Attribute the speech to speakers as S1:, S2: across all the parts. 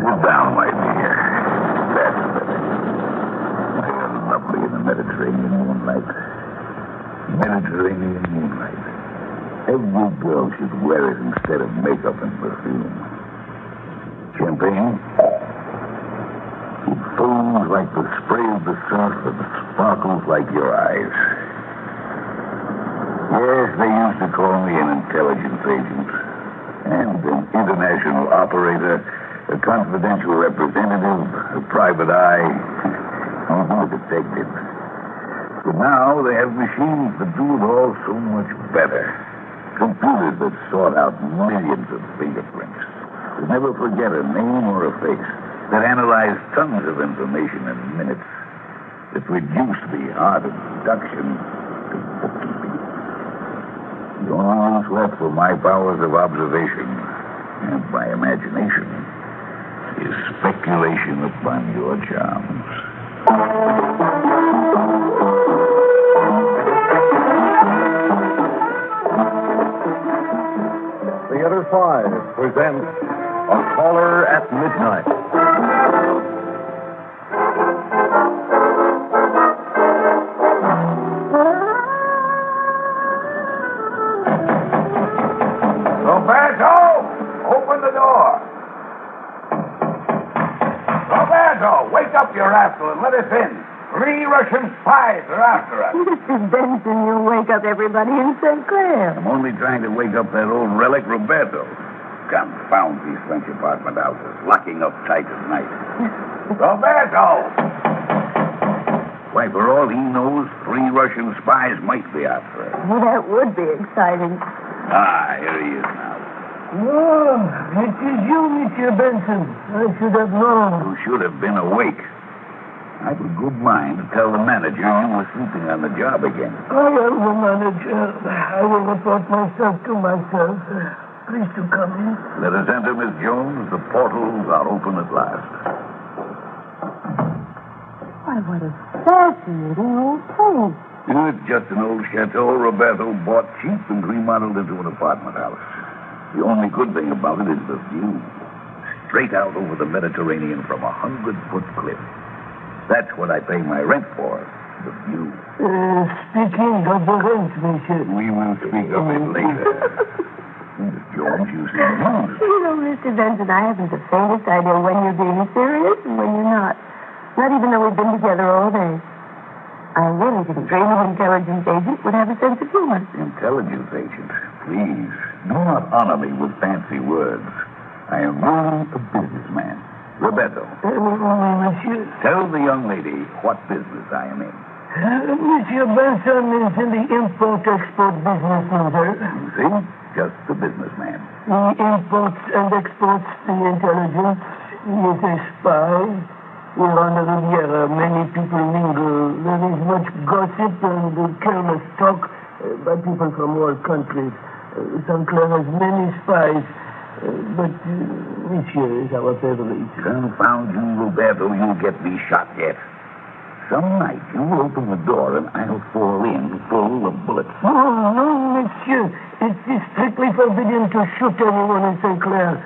S1: Sit down, my dear. That's better. They're lovely in the Mediterranean moonlight. Mediterranean moonlight. Every girl should wear it instead of makeup and perfume. Champagne? It foams like the spray of the surf and sparkles like your eyes. Yes, they used to call me an intelligence agent and an international operator, a confidential representative, a private eye, even a detective. But now they have machines that do it all so much better. Computers that sort out millions of fingerprints, that never forget a name or a face, that analyze tons of information in minutes, that reduce the art of deduction to bookkeeping. The only use left for my powers of observation and my imagination is speculation upon your charms.
S2: Theater 5 presents A Caller at Midnight.
S1: Roberto! Open the door! Roberto, wake up, you rascal, and let us in. 3 Russian spies are after us.
S3: Mr. Benson, you wake up everybody in St. Clair.
S1: I'm only trying to wake up that old relic, Roberto. Confound these French apartment houses, locking up tight at night. Roberto! Why, for all he knows, 3 Russian spies might be after us.
S3: Well, that would be exciting.
S1: Ah, here he is now.
S4: Oh, it is you, Monsieur Benson. I should have known.
S1: You should have been awake. I've a good mind to tell the manager you were sleeping on the job again.
S4: I am the manager. I will report myself to myself. Please to come in.
S1: Let us enter, Miss Jones. The portals are open at last.
S3: Why, what a fascinating old place.
S1: It's just an old chateau Roberto bought cheap and remodeled into an apartment house. The only good thing about it is the view. Straight out over the Mediterranean from a 100-foot cliff. That's what I pay my rent for, the view.
S4: Speaking of the rent, monsieur.
S1: We will speak of it later. Miss Jones, you seem amused.
S3: You know, Mr. Benson, I haven't the faintest idea when you're being serious and when you're not. Not even though we've been together all day. I really didn't dream an intelligence agent would have a sense of humor.
S1: Intelligence agent? Please, do not honor me with fancy words. I am really a businessman. Roberto.
S4: Monsieur.
S1: Tell the young lady what business I am in.
S4: Monsieur Benson is in the import-export business, sir.
S1: You see? Just a businessman.
S4: He imports and exports the intelligence. He is a spy. Here on the Riviera, many people mingle. There is much gossip and careless talk by people from all countries. St. Clair has many spies. But Monsieur is our favorite.
S1: Confound you, Roberto. You'll get me shot yet. Some night you will open the door and I'll fall in full of bullets.
S4: Oh, no, Monsieur. It is strictly forbidden to shoot anyone in St. Clair.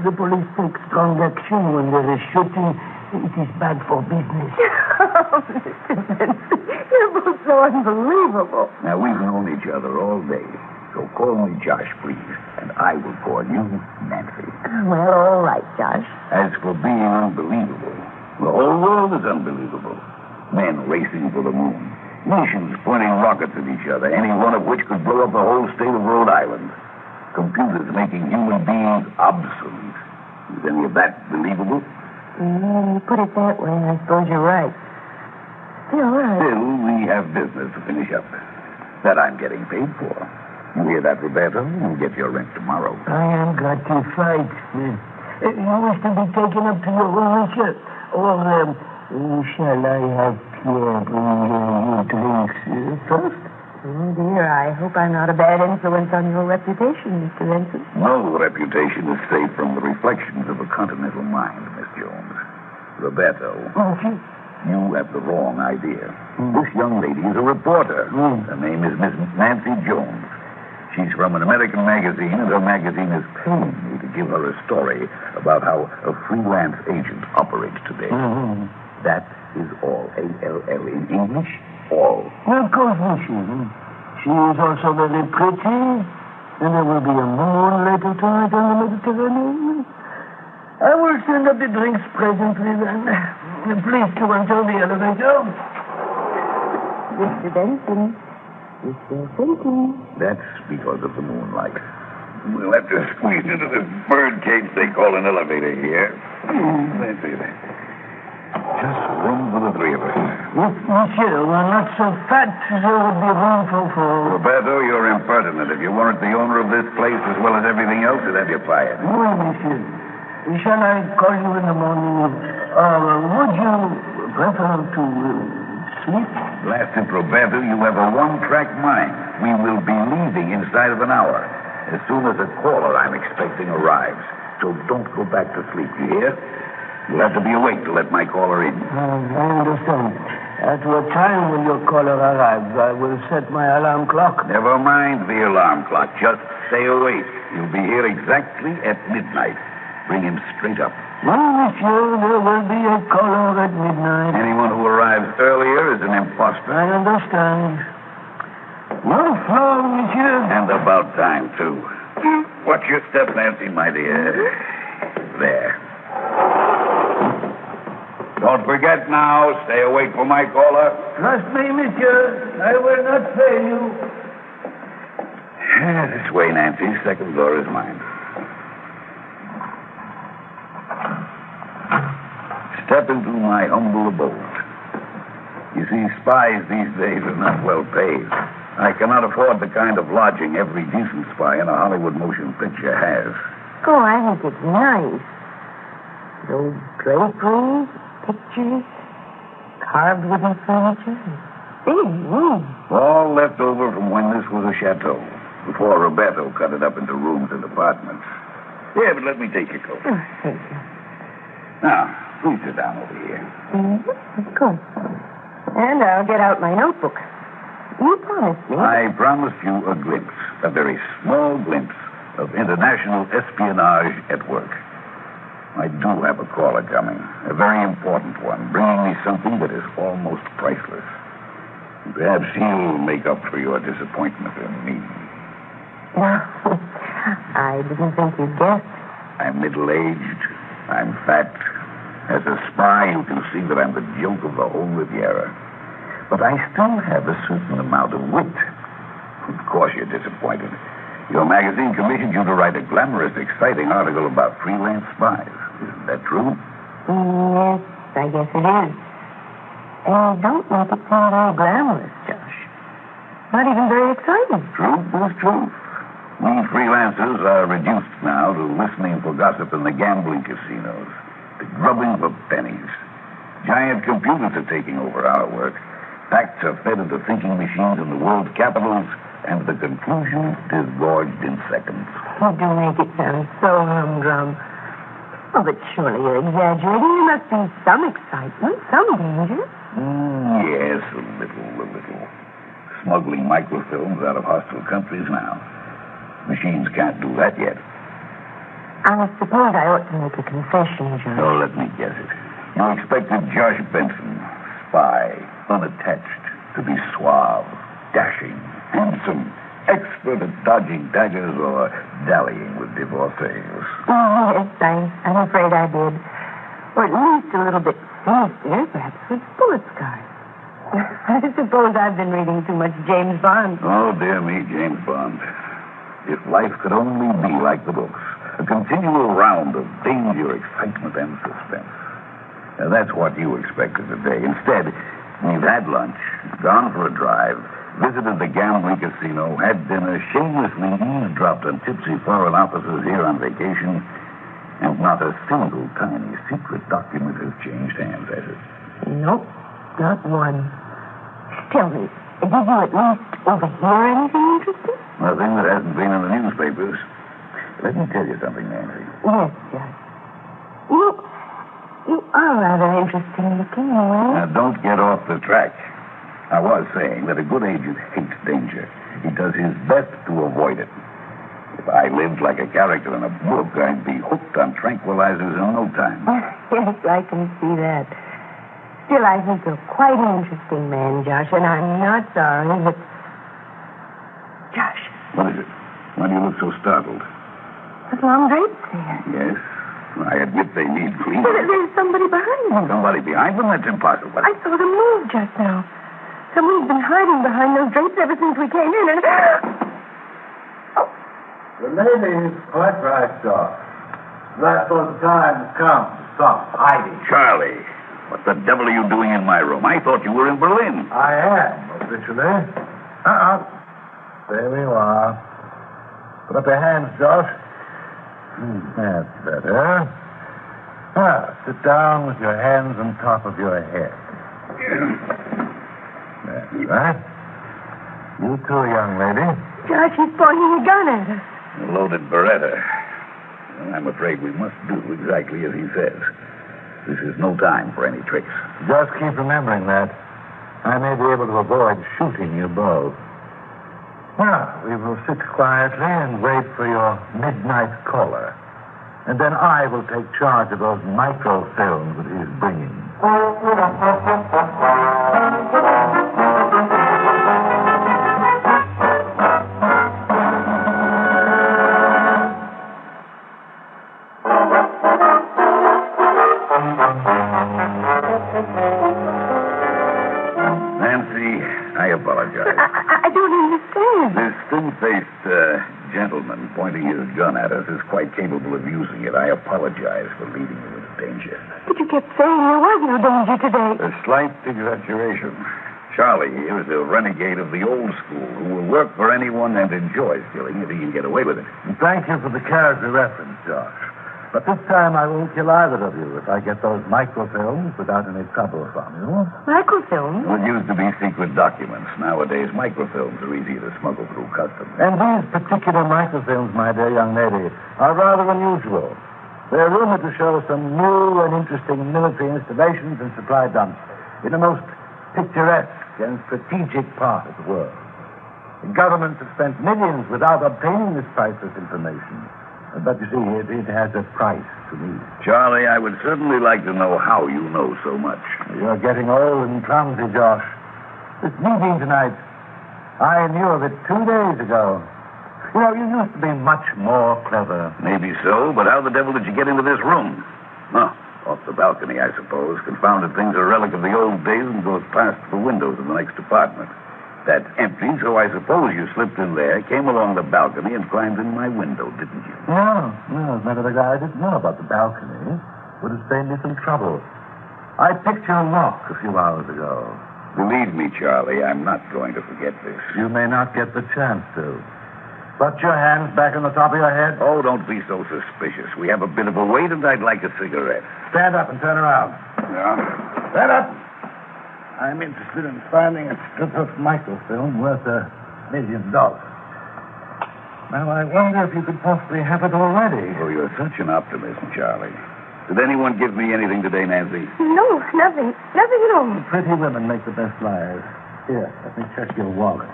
S4: The police take strong action when there is shooting. It is bad for business.
S3: Oh, Mr. Benson, you're both so unbelievable.
S1: Now, we've known each other all day. So call me Josh, please, and I will call you Nancy.
S3: Well, all right, Josh.
S1: As for being unbelievable, the whole world is unbelievable. Men racing for the moon, nations pointing rockets at each other, any one of which could blow up the whole state of Rhode Island. Computers making human beings obsolete. Is any of that believable?
S3: You put it that way, I suppose you're right. Still,
S1: we have business to finish up. That I'm getting paid for. You hear that, Roberto? You'll get your rent tomorrow.
S4: I am gratified. You wish to be taken up to your room, monsieur? Or shall I have Pierre bring you drinks first?
S3: Oh, dear, I hope I'm not a bad influence on your reputation, Mr. Benson.
S1: No reputation is safe from the reflections of a continental mind, Miss Jones. Roberto, you have the wrong idea. This young lady is a reporter. Her name is Miss Nancy Jones. She's from an American magazine, and her magazine is paying me to give her a story about how a freelance agent operates today.
S4: Mm-hmm.
S1: That is all. A-L-L. In English, all.
S4: Of course, monsieur. She is also very pretty, and there will be a moon later tonight on the Mediterranean. I will send up the drinks presently, then. Please to enter the elevator.
S3: Mr. Benson. Mr. Benson.
S1: That's because of the moonlight. We'll have to squeeze into this bird cage they call an elevator here. That's it. Just room for the three of us.
S4: Monsieur, we're not so fat, there would be room for four.
S1: Roberto, you're impertinent. If you weren't the owner of this place as well as everything else, you'd have you fired.
S4: Oui, monsieur. Shall I call you in the morning? Would you prefer to sleep?
S1: Blasted Roberto, you have a one-track mind. We will be leaving inside of an hour, as soon as a caller I'm expecting arrives. So don't go back to sleep, you hear? You'll have to be awake to let my caller in.
S4: I understand. At what time will your caller arrive? I will set my alarm clock.
S1: Never mind the alarm clock. Just stay awake. You'll be here exactly at midnight. Bring him straight up.
S4: Well, monsieur, there will be a caller at midnight.
S1: Anyone who arrives earlier is an imposter.
S4: I understand. Your floor, monsieur.
S1: And about time, too. Watch your step, Nancy, my dear. There. Don't forget now, stay awake for my caller.
S4: Trust me, monsieur. I will not fail you.
S1: This way, Nancy. Second floor is mine. Step into my humble abode. You see, spies these days are not well paid. I cannot afford the kind of lodging every decent spy in a Hollywood motion picture has.
S3: Oh, I think it's nice. Those draperies, pictures, carved wooden furniture, big rooms.
S1: All left over from when this was a chateau, before Roberto cut it up into rooms and apartments. Yeah, but let me take your coat.
S3: Oh, thank you.
S1: Now, please sit down over here.
S3: Mm-hmm, of course. And I'll get out my notebook. You promised me.
S1: I promised you a glimpse, a very small glimpse, of international espionage at work. I do have a caller coming, a very important one, bringing me something that is almost priceless. Perhaps he'll make up for your disappointment in me.
S3: No, I didn't think you'd guess.
S1: I'm middle-aged. I'm fat. As a spy, you can see that I'm the joke of the whole Riviera. But I still have a certain amount of wit. Of course you're disappointed. Your magazine commissioned you to write a glamorous, exciting article about freelance spies. Isn't that true?
S3: Yes, I guess it is. And don't make it sound very glamorous, Josh. Not even very exciting.
S1: Truth is truth. We freelancers are reduced now to listening for gossip in the gambling casinos, to grubbing for pennies. Giant computers are taking over our work. Facts are fed into thinking machines in the world capitals, and the conclusion disgorged in seconds.
S3: You do make it sound so humdrum. Oh, but surely you're exaggerating. There must be some excitement, some danger.
S1: Yes, a little. Smuggling microfilms out of hostile countries now. Machines can't do that yet.
S3: I suppose I ought to make a confession, Josh.
S1: Oh, let me guess it. You expected Josh Benson, spy, unattached, to be suave, dashing, handsome, expert at dodging daggers or dallying with divorcees.
S3: Oh, yes, I'm afraid I did. Or at least a little bit sinister, perhaps with bullet scars. I suppose I've been reading too much James Bond.
S1: Oh, dear me, James Bond. If life could only be like the books, a continual round of danger, excitement, and suspense. Now, that's what you expected today. Instead, we've had lunch, gone for a drive, visited the gambling casino, had dinner, shamelessly eavesdropped on tipsy foreign officers here on vacation, and not a single tiny secret document has changed hands, has it?
S3: Nope, not one. Tell me, did you at least overhear anything interesting?
S1: Nothing that hasn't been in the newspapers. Let me tell you something, Nancy.
S3: Yes, Judge. You are rather interesting looking, anyway.
S1: Now, don't get off the track. I was saying that a good agent hates danger. he does his best to avoid it. If I lived like a character in a book, I'd be hooked on tranquilizers in no time.
S3: Yes, I can see that. Still, I think you're quite an interesting man, Josh, and I'm not sorry that... Josh.
S1: What is it? Why do you look so startled?
S3: There's long drapes there.
S1: Yes, I admit they need cleaning.
S3: But there's somebody behind them.
S1: Somebody behind them? That's impossible.
S3: I saw them move just now. Someone's been hiding behind those drapes ever since we came in, and...
S5: The lady's quite right, Doc. That sort of time comes to stop hiding.
S1: Charlie, what the devil are you doing in my room? I thought you were in Berlin.
S5: I am, officially. There you are. Put up your hands, Josh. That's better. Sit down with your hands on top of your head. That's right. You too, young lady.
S3: Josh, he's pointing a gun at us.
S1: A loaded Beretta. Well, I'm afraid we must do exactly as he says. This is no time for any tricks.
S5: Just keep remembering that. I may be able to avoid shooting you both. Now, we will sit quietly and wait for your midnight caller. And then I will take charge of those microfilms that he's bringing.
S1: I apologize.
S3: I don't understand.
S1: This thin-faced gentleman pointing his gun at us is quite capable of using it. I apologize for leading you into danger.
S3: But you kept saying there was no danger today.
S1: A slight exaggeration. Charlie here is a renegade of the old school who will work for anyone and enjoys killing if he can get away with it.
S5: And thank you for the character reference, Josh. But this time I won't kill either of you if I get those microfilms without any trouble from you.
S3: Microfilms?
S1: Well, it used to be secret documents. Nowadays, microfilms are easier to smuggle through customs.
S5: And these particular microfilms, my dear young lady, are rather unusual. They're rumored to show some new and interesting military installations and supply dumps in the most picturesque and strategic part of the world. The governments have spent millions without obtaining this priceless information. But you see, it has a price to me.
S1: Charlie, I would certainly like to know how you know so much.
S5: You're getting old and clumsy, Josh. This meeting tonight, I knew of it 2 days ago. You know, you used to be much more clever.
S1: Maybe so, but how the devil did you get into this room? Oh, off the balcony, I suppose. Confounded thing's a relic of the old days and goes past the windows of the next apartment. That's empty, so I suppose you slipped in there, came along the balcony, and climbed in my window, didn't you?
S5: No. As a matter of fact, I didn't know about the balcony. Would have saved me some trouble. I picked your lock a few hours ago.
S1: Believe me, Charlie, I'm not going to forget this.
S5: You may not get the chance to. Put your hands back on the top of your head.
S1: Oh, don't be so suspicious. We have a bit of a wait, and I'd like a cigarette.
S5: Stand up and turn around.
S1: Yeah.
S5: Stand up. I'm interested in finding a strip of microfilm worth $1 million. Now, I wonder if you could possibly have it already.
S1: Oh, you're such an optimist, Charlie. Did anyone give me anything today, Nancy?
S3: No, nothing. Nothing at all.
S5: Pretty women make the best liars. Here, let me check your wallet.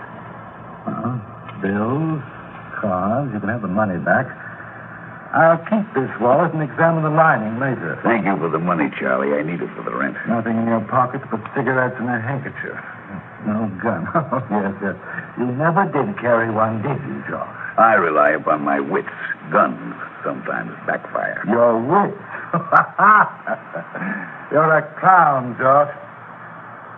S5: Bills, cards, you can have the money back. I'll keep this wallet and examine the lining later.
S1: Thank you for the money, Charlie. I need it for the rent.
S5: Nothing in your pockets but cigarettes and a handkerchief. No gun. Oh, yes. You never did carry one, did you, Josh?
S1: I rely upon my wits. Guns sometimes backfire.
S5: Your wits? You're a clown, Josh.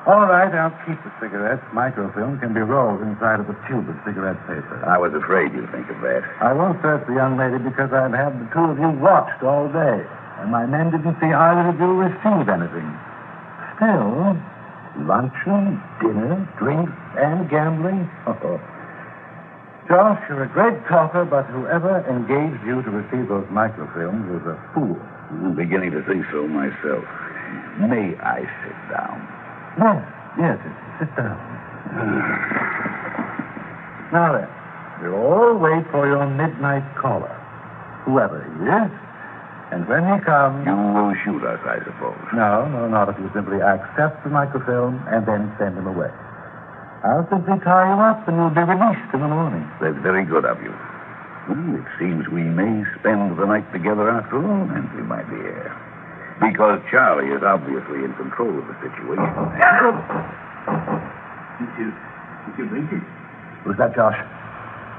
S5: All right, I'll keep the cigarettes. Microfilm can be rolled inside of a tube of cigarette paper.
S1: I was afraid you'd think of that.
S5: I won't search the young lady because I've had the two of you watched all day, and my men didn't see either of you receive anything. Still, luncheon, dinner, drinks, and gambling. Josh, you're a great talker, but whoever engaged you to receive those microfilms was a fool.
S1: I'm beginning to think so myself. May I sit down?
S5: Yes, sit down. Now then, we'll all wait for your midnight caller, whoever he is, and when he comes...
S1: You will shoot us, I suppose.
S5: No, not if you simply accept the microfilm and then send him away. I'll simply tie you up and you'll be released in the morning.
S1: That's very good of you. Well, it seems we may spend the night together after all, Nancy, my dear. Because Charlie is obviously in control of the situation.
S6: Monsieur Benson.
S5: Who's that, Josh?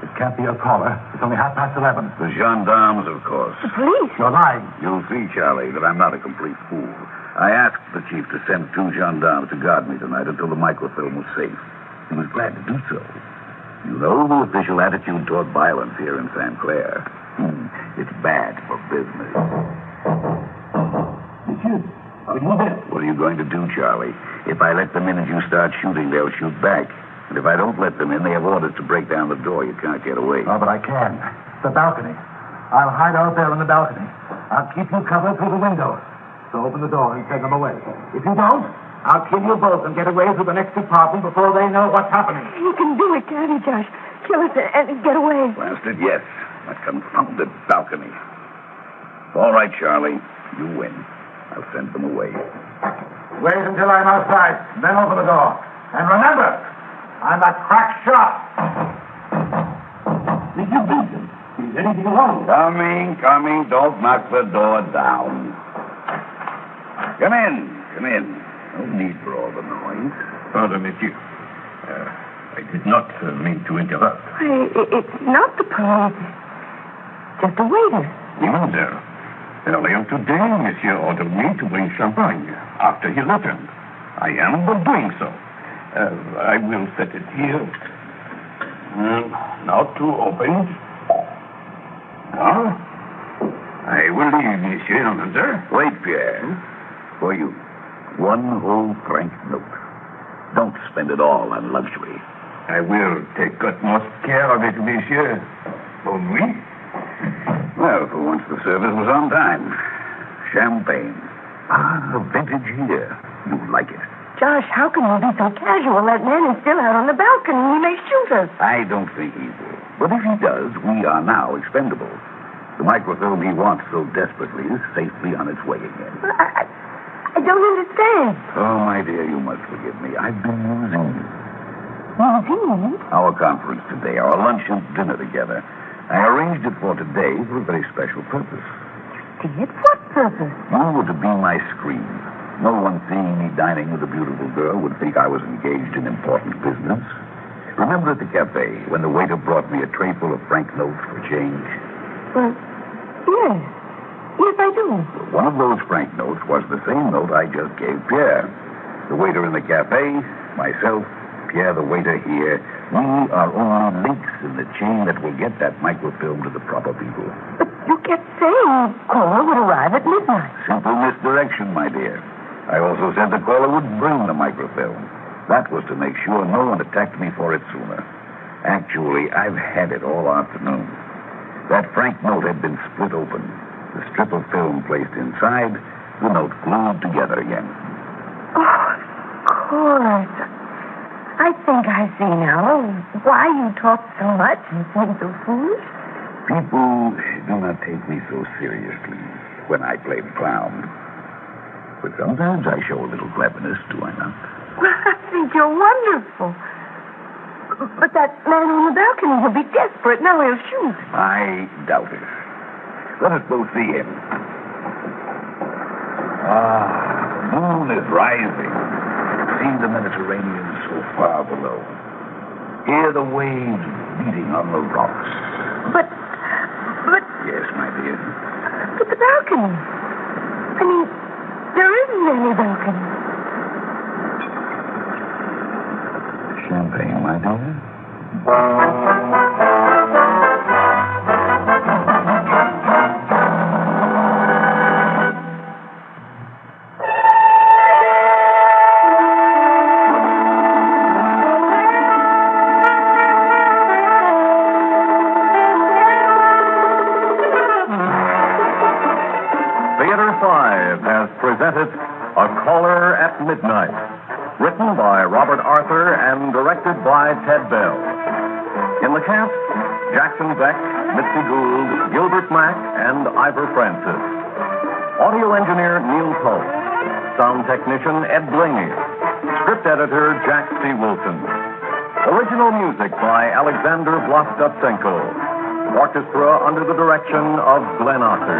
S5: It can't be your caller. It's only 11:30.
S1: The gendarmes, of course.
S3: The police?
S5: You're lying.
S1: You'll see, Charlie, that I'm not a complete fool. I asked the chief to send 2 gendarmes to guard me tonight until the microfilm was safe. He was glad to do so. You know the official attitude toward violence here in San Clair. It's bad for business.
S6: Monsieur, are you there?
S1: What are you going to do, Charlie? If I let them in and you start shooting, they'll shoot back. And if I don't let them in, they have orders to break down the door. You can't get away.
S5: Oh, but I can. The balcony. I'll hide out there on the balcony. I'll keep you covered through the window. So open the door and send them away. If you don't, I'll kill you both and get away through the next apartment before they know what's happening.
S3: You can do it, can't you, Josh? Kill us and get away.
S1: Blasted, yes. That confounded balcony. All right, Charlie. You win. I'll send them away.
S5: Wait until I'm outside, then open the door. And remember, I'm a crack shot.
S6: Monsieur Benson, is anything wrong?
S1: Coming. Don't knock the door down. Come in. No need for all the noise.
S6: Pardon, monsieur. I did not mean to interrupt.
S3: It's not the police. Just a waiter.
S6: Neither. Earlier today, monsieur ordered me to bring champagne after he returned. I am but doing so. I will set it here. Now to open. Now, I will leave monsieur under.
S1: Wait, Pierre. For you. 1 whole franc note. Don't spend it all on luxury.
S6: I will take utmost care of it, monsieur. For me?
S1: Well, for once the service was on time. Champagne. A vintage here. You like it.
S3: Josh, how can you be so casual? That man is still out on the balcony. He may shoot us.
S1: I don't think he will. But if he does, we are now expendable. The microfilm he wants so desperately is safely on its way again.
S3: I don't understand.
S1: Oh, my dear, you must forgive me. I've been using you.
S3: Using?
S1: Our conference today, our lunch and dinner together. I arranged it for today for a very special purpose.
S3: Did? What purpose?
S1: You were to be my screen. No one seeing me dining with a beautiful girl would think I was engaged in important business. Remember at the cafe when the waiter brought me a tray full of franc notes for change?
S3: Well, yes. Yes, I do.
S1: One of those franc notes was the same note I just gave Pierre. The waiter in the cafe, myself, Pierre the waiter here, we are only links in the chain that will get that microfilm to the proper people.
S3: But you kept saying caller would arrive at midnight.
S1: Simple misdirection, my dear. I also said the caller would bring the microfilm. That was to make sure no one attacked me for it sooner. Actually, I've had it all afternoon. That franc note had been split open. The strip of film placed inside, the note glued together again.
S3: Oh, of course. I think I see now why you talk so much and seem so foolish.
S1: People do not take me so seriously when I play the clown. But sometimes I show a little cleverness, do I not?
S3: Well, I think you're wonderful. But that man on the balcony will be desperate. Now he'll shoot.
S1: I doubt it. Let us both see him. The moon is rising. See the Mediterranean so far below. Hear the waves beating on the rocks.
S3: But...
S1: Yes, my dear.
S3: But the balcony. I mean, there isn't any balcony.
S1: Champagne, my dear.
S2: Theater 5 has presented A Caller at Midnight, written by Robert Arthur and directed by Ted Bell. In the cast, Jackson Beck, Mitzi Gould, Gilbert Mack, and Ivor Francis. Audio engineer Neil Pope. Sound technician Ed Begley. Script editor Jack C. Wilson. Original music by Alexander Vlastotsenko. Orchestra under the direction of Glenn Otter.